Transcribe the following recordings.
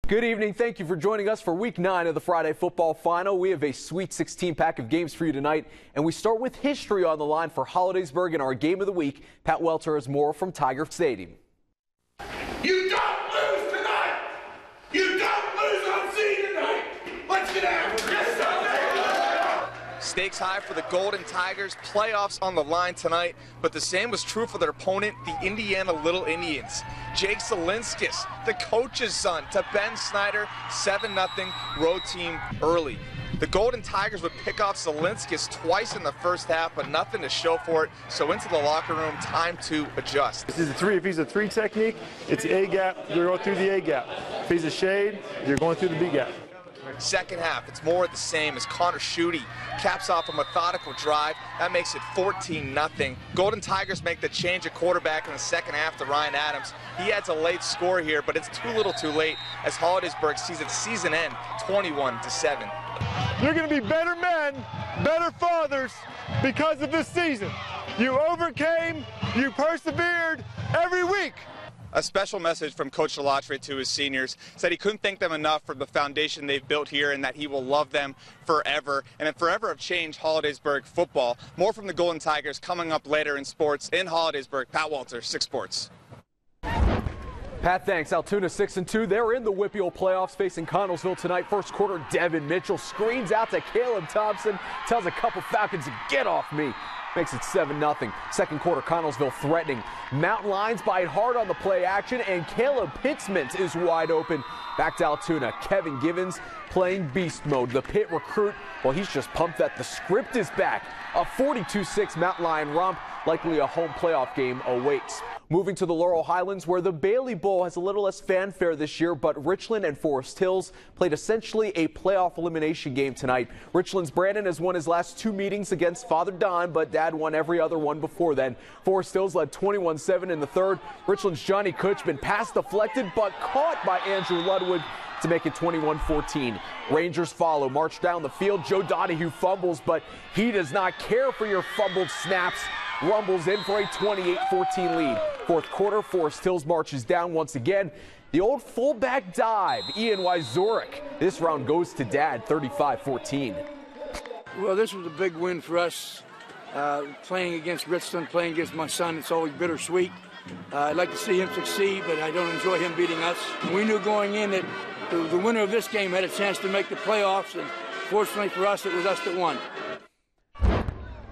Good evening. Thank you for joining us for Week 9 of the Friday Football Final. We have a Sweet 16 pack of games for you tonight, and we start with history on the line for Hollidaysburg in our Game of the Week. Pat Welter has more from Tiger Stadium. You don't lose tonight! You don't lose on senior night! Let's get out! Yes, sir! Stakes high for the Golden Tigers, playoffs on the line tonight, but the same was true for their opponent, the Indiana Little Indians. Jake Zelinskis, the coach's son, to Ben Snyder, 7-0 road team early. The Golden Tigers would pick off Zelinskis twice in the first half, but nothing to show for it, so into the locker room, time to adjust. This is a three. If he's a three technique, it's A gap, you're going through the A gap. If he's a shade, you're going through the B gap. Second half, it's more of the same as Connor Schutte caps off a methodical drive. That makes it 14-0. Golden Tigers make the change at quarterback in the second half to Ryan Adams. He adds a late score here, but it's too little too late as Hollidaysburg sees its season end 21-7. You're going to be better men, better fathers because of this season. You overcame, you persevered every week. A special message from Coach Delattre to his seniors said he couldn't thank them enough for the foundation they've built here and that he will love them forever and forever have changed Hollidaysburg football. More from the Golden Tigers coming up later in sports in Hollidaysburg. Pat Welter, 6 Sports. Pat, thanks. Altoona 6-2. They're in the WPIAL playoffs facing Connellsville tonight. First quarter, Devin Mitchell screens out to Caleb Thompson, tells a couple Falcons to get off me. Makes it 7-0. Second quarter, Connellsville threatening. Mountain Lions bite hard on the play action, and Caleb Pittsmont is wide open. Back to Altoona. Kevin Givens playing beast mode. The Pitt recruit, well, he's just pumped that the script is back. A 42-6 Mountain Lion romp. Likely a home playoff game awaits. Moving to the Laurel Highlands, where the Bailey Bowl has a little less fanfare this year, but Richland and Forest Hills played essentially a playoff elimination game tonight. Richland's Brandon has won his last 2 meetings against Father Don, but Dad won every other one before then. Forest Hills led 21-7 in the third. Richland's Johnny Kutchman pass deflected, but caught by Andrew Ludwig to make it 21-14. Rangers follow, march down the field. Joe Donahue fumbles, but he does not care for your fumbled snaps. Rumbles in for a 28-14 lead. Fourth quarter, Forest Hills marches down once again. The old fullback dive, Ian Wyzorek. This round goes to Dad, 35-14. Well, this was a big win for us. Playing against Richland, playing against my son, it's always bittersweet. I'd like to see him succeed, but I don't enjoy him beating us. We knew going in that the winner of this game had a chance to make the playoffs, and fortunately for us, it was us that won.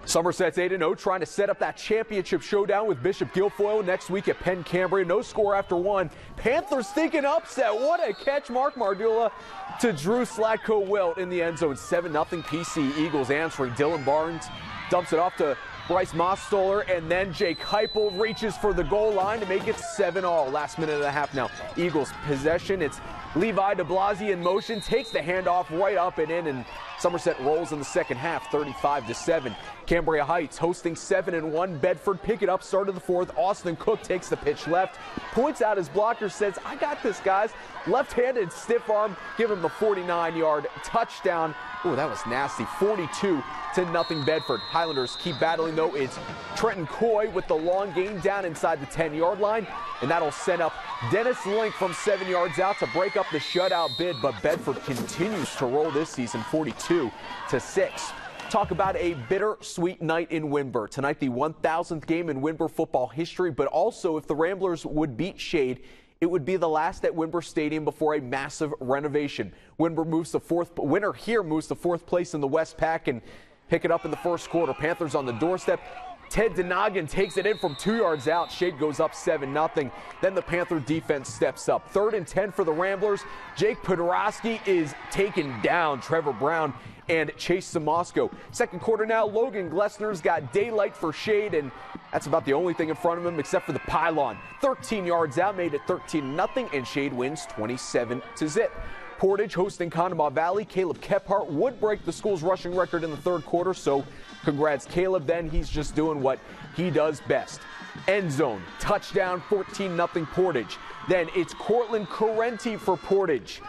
Somerset's 8-0, trying to set up that championship showdown with Bishop Guilfoyle next week at Penn Cambria. No score after 1. Panthers thinking upset. What a catch, Mark Mardula to Drew Slatko-Wilt in the end zone. 7-0 PC. Eagles answering. Dylan Barnes dumps it off to Bryce Mostoller, and then Jake Heupel reaches for the goal line to make it 7-all. Last minute and a half now. Eagles possession. It's Levi de Blasi in motion, takes the handoff right up and in, and Somerset rolls in the second half, 35-7. Cambria Heights hosting 7-1. Bedford pick it up, start of the fourth. Austin Cook takes the pitch left, points out his blocker, says, I got this, guys. Left-handed stiff arm, give him the 49-yard touchdown. Oh, that was nasty. 42-0 Bedford. Highlanders keep battling, though. It's Trenton Coy with the long gain down inside the 10-yard line, and that'll send up Dennis Link from 7 yards out to break up the shutout bid, but Bedford continues to roll this season, 42-6. Talk about a bittersweet night in Windber. Tonight, the 1,000th game in Windber football history, but also if the Ramblers would beat Shade, it would be the last at Windber Stadium before a massive renovation. Winner here moves to 4th place in the WestPAC and pick it up in the first quarter. Panthers on the doorstep. Ted Denagan takes it in from 2 yards out. Shade goes up 7-0. Then the Panther defense steps up. 3rd and 10 for the Ramblers. Jake Podorowski is taken down. Trevor Brown and Chase Samosko. Second quarter now, Logan Glessner's got daylight for Shade, and that's about the only thing in front of him except for the pylon. 13 yards out, made it 13-0, and Shade wins 27-0. Portage hosting Conemaugh Valley. Caleb Kephart would break the school's rushing record in the third quarter, so congrats, Caleb. Then he's just doing what he does best. End zone, touchdown, 14-0 Portage. Then it's Cortland Correnti for Portage.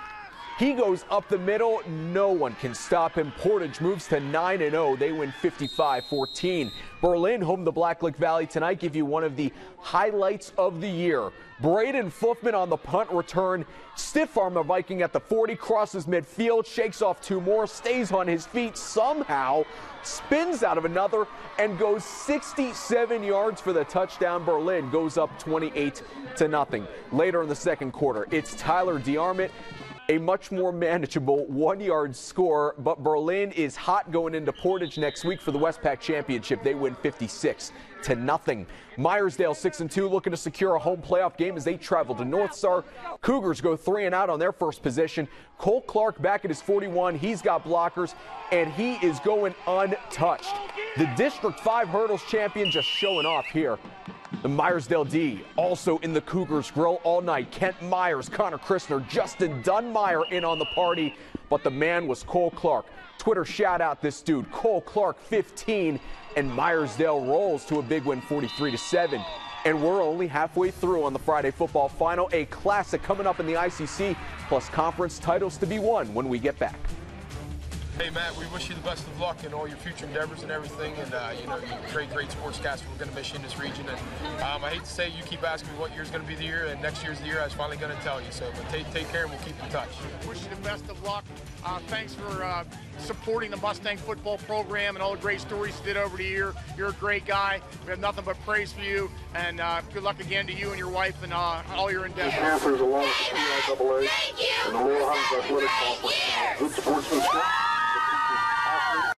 He goes up the middle. No one can stop him. Portage moves to 9-0. They win 55-14. Berlin home to Black Lake Valley tonight. Give you one of the highlights of the year. Braden Fluffman on the punt return. Stiff arm the Viking at the 40, crosses midfield, shakes off two more, stays on his feet somehow, spins out of another, and goes 67 yards for the touchdown. Berlin goes up 28-0. Later in the second quarter, it's Tyler DeArmond. A much more manageable 1-yard score, but Berlin is hot going into Portage next week for the WestPAC Championship. They win 56-0. Myersdale 6-2, looking to secure a home playoff game as they travel to North Star. Cougars go 3-out on their first possession. Cole Clark back at his 41. He's got blockers, and he is going untouched. The District 5 hurdles champion just showing off here. The Myersdale D also in the Cougars grill all night. Kent Myers, Connor Christner, Justin Dunmeyer in on the party, but the man was Cole Clark. Twitter shout out this dude, Cole Clark 15, and Myersdale rolls to a big win 43-7. And we're only halfway through on the Friday football final. A classic coming up in the ICC, plus conference titles to be won when we get back. Hey Matt, we wish you the best of luck in all your future endeavors and everything, and you know, you're a great sportscaster. We're going to miss you in this region, and I hate to say, you keep asking me what year's going to be the year, and next year's the year I was finally going to tell you. So, but take care, and we'll keep in touch. Wish you the best of luck. Thanks for supporting the Mustang football program and all the great stories you did over the year. You're a great guy. We have nothing but praise for you, and good luck again to you and your wife and all your endeavors. Panthers along with the PIAA and the Laurel Highlands Athletic Conference. Good sportsmanship.